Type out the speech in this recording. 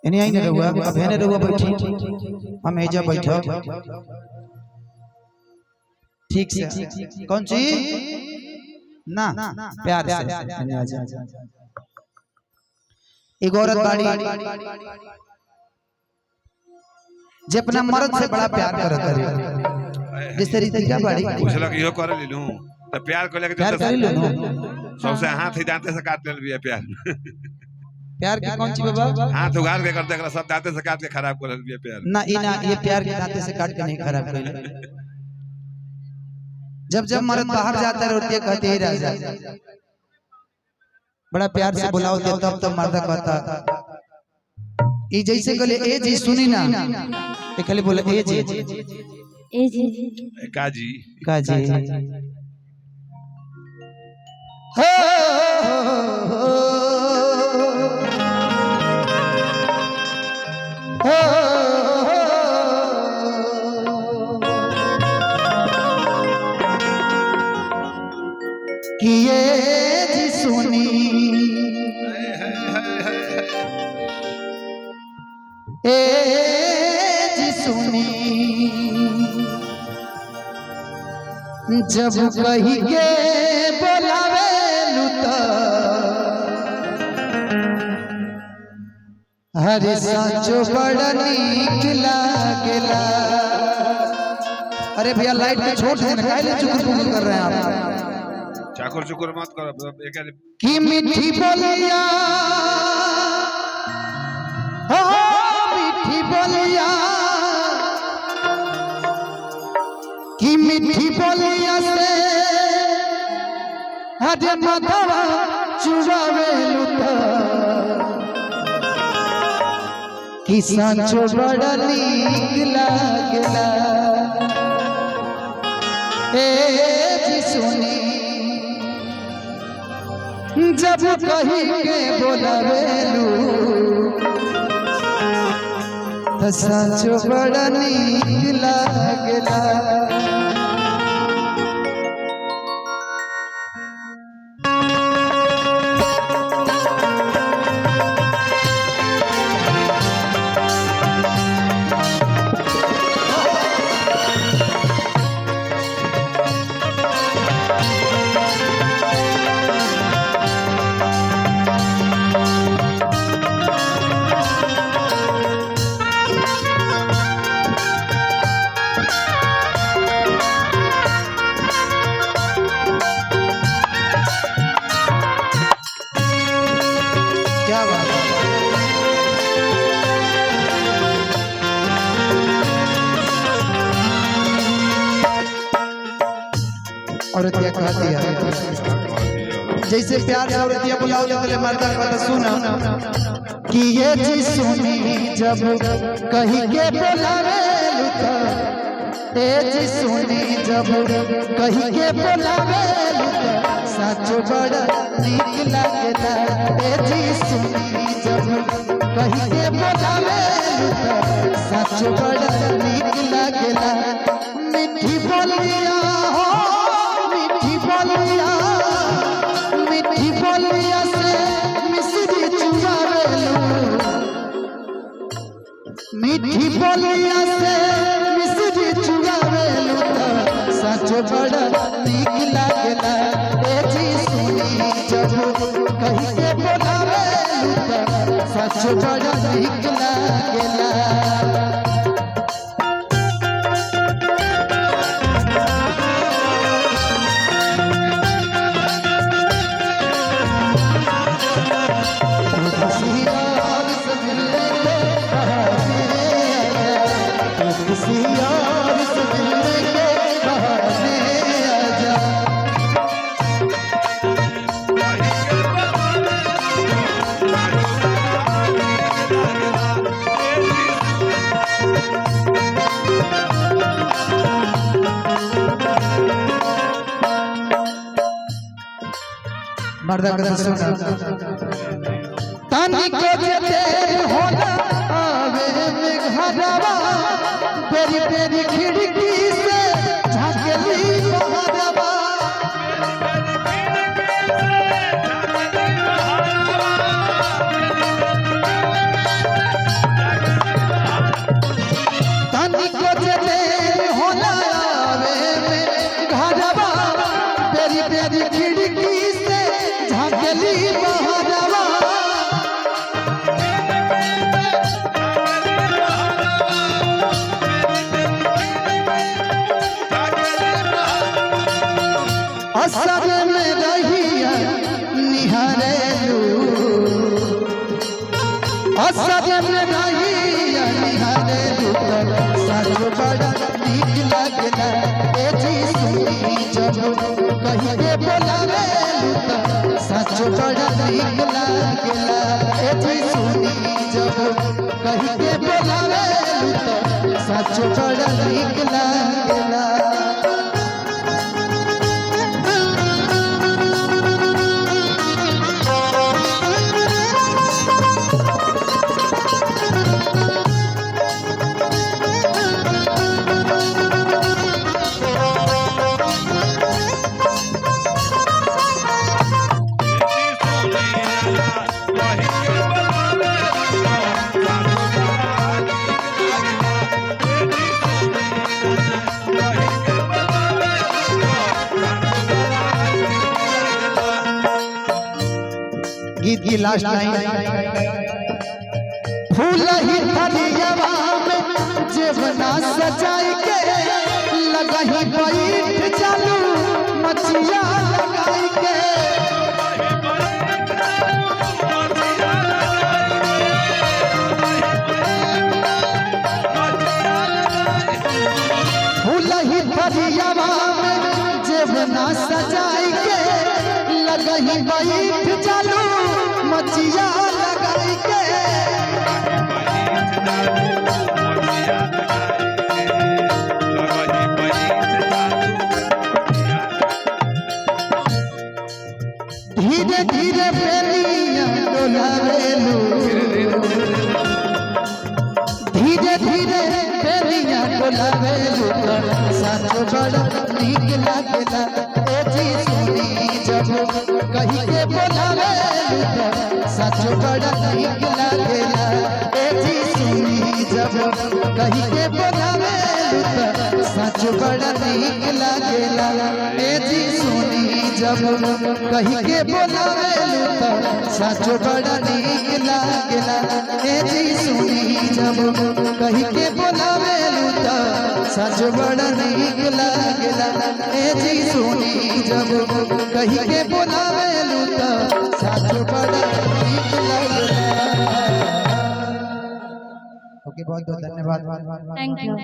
इन्हें आई नहीं रहुआ अब है नहीं रहुआ बैठी हम एजा बैठो ठीक से कौन सी ना प्यार से एक औरत बाड़ी जे अपना मर्द से बड़ा प्यार करत है जैसे रीतिका बाड़ी पूछला कि यो कर ले लूं तो प्यार को लेके प्यार कर लो सबसे हाथ ही दांते से काट ले लिया प्यार प्यार की कौन सी बाबा हाथ उगाड़ के करते कर सब दांते से काट के खराब कर लिया प्यार ना इना ये प्यार के दांते से काट के नहीं खराब कर जब जब मर्द बाहर जाता है रोटियां कहते ही राजा बड़ा प्यार से बुलाओ तब तब मर्द कहता ई जैसे कहले ए जी सुनी ना ते खाली बोले ए जी काजी हो किए जी सुनी ए जी सुनी जब कही के बोलावे लुता हरे साचो बड़ा नीक लागेला। अरे भैया लाइट में छोड़ देना काहे चुकुर पुकुर कर रहे हैं आप चाकुर चुकुर मत करो की मीठी बोलिया हो मीठी बोलिया की मीठी बोलिया से हरे माधवा चुरावे लुता कि सांचो बड़ा नीक लागेला। ए जी सुनी जब कही के बोलावेलू तो सांचो बड़ा नीक लागेला। औरतिया कहती है जैसे प्यार से औरतिया बुलाओ ले मर्दा कहता सुना कि ये जी सुनी जब कही के बोलावे लुता ए जी सुनी जब कही के बोलावे लुता साचो बड़ा नीक लागेला। ए जी सुनी जब कही के बोलावे लुता साचो बड़ा नीक लागेला। मीठी बोलिया हो मीठी बोलिया से मिश्री चुरावेलू मीठी बोलिया से मिश्री चुरावेलू साचो बड़ा नीक लागेला। ए जी सुनी जब कही के बोलावेलू साचो बड़ा नीक लागेला। मर्दा का सुना तानी को जेते होला आवे में घरवा तेरी तेरी खिड़की से झांकली बहरवा असर में नहीं निहारे लुत साचो बड़ा नीक लागला ए जी सुनी जब कहीं के बोलावे लुत साचो बड़ा नीक लागला ए जी सुनी जब कहीं के बोलावे लुत साचो बड़ा नीक लागला गीत की लास्ट लाइन फूल ही फरियावा में जेवना सजाई के लगही बैठ चालू मछिया लगाई के फूल ही फरियावा में जेवना सजाई के लगही बैठ चालू मछिया लगाई के धीरे धीरे बेलिया डोलावेलू धीरे धीरे बेलिया डोलावेलू साचो बड़ा नीक लागला ए जी सुनी जब कहीं के बोलावेलू साचो बड़ा नीक लागला ए जी सुनी जब कहीं के बोलावेलू साचो बड़ा नीक लागला ए जी सुनी जब कहीं के बोलावेलू साचो बड़ा नीक लागला ए जी सुनी जब कहीं के बोलावेलू साचो बड़ा नीक लागला ए जी सुनी जब कहीं के बोलावेलू साचो बड़ा नीक लागला। ओके बहुत बहुत धन्यवाद। Thank you.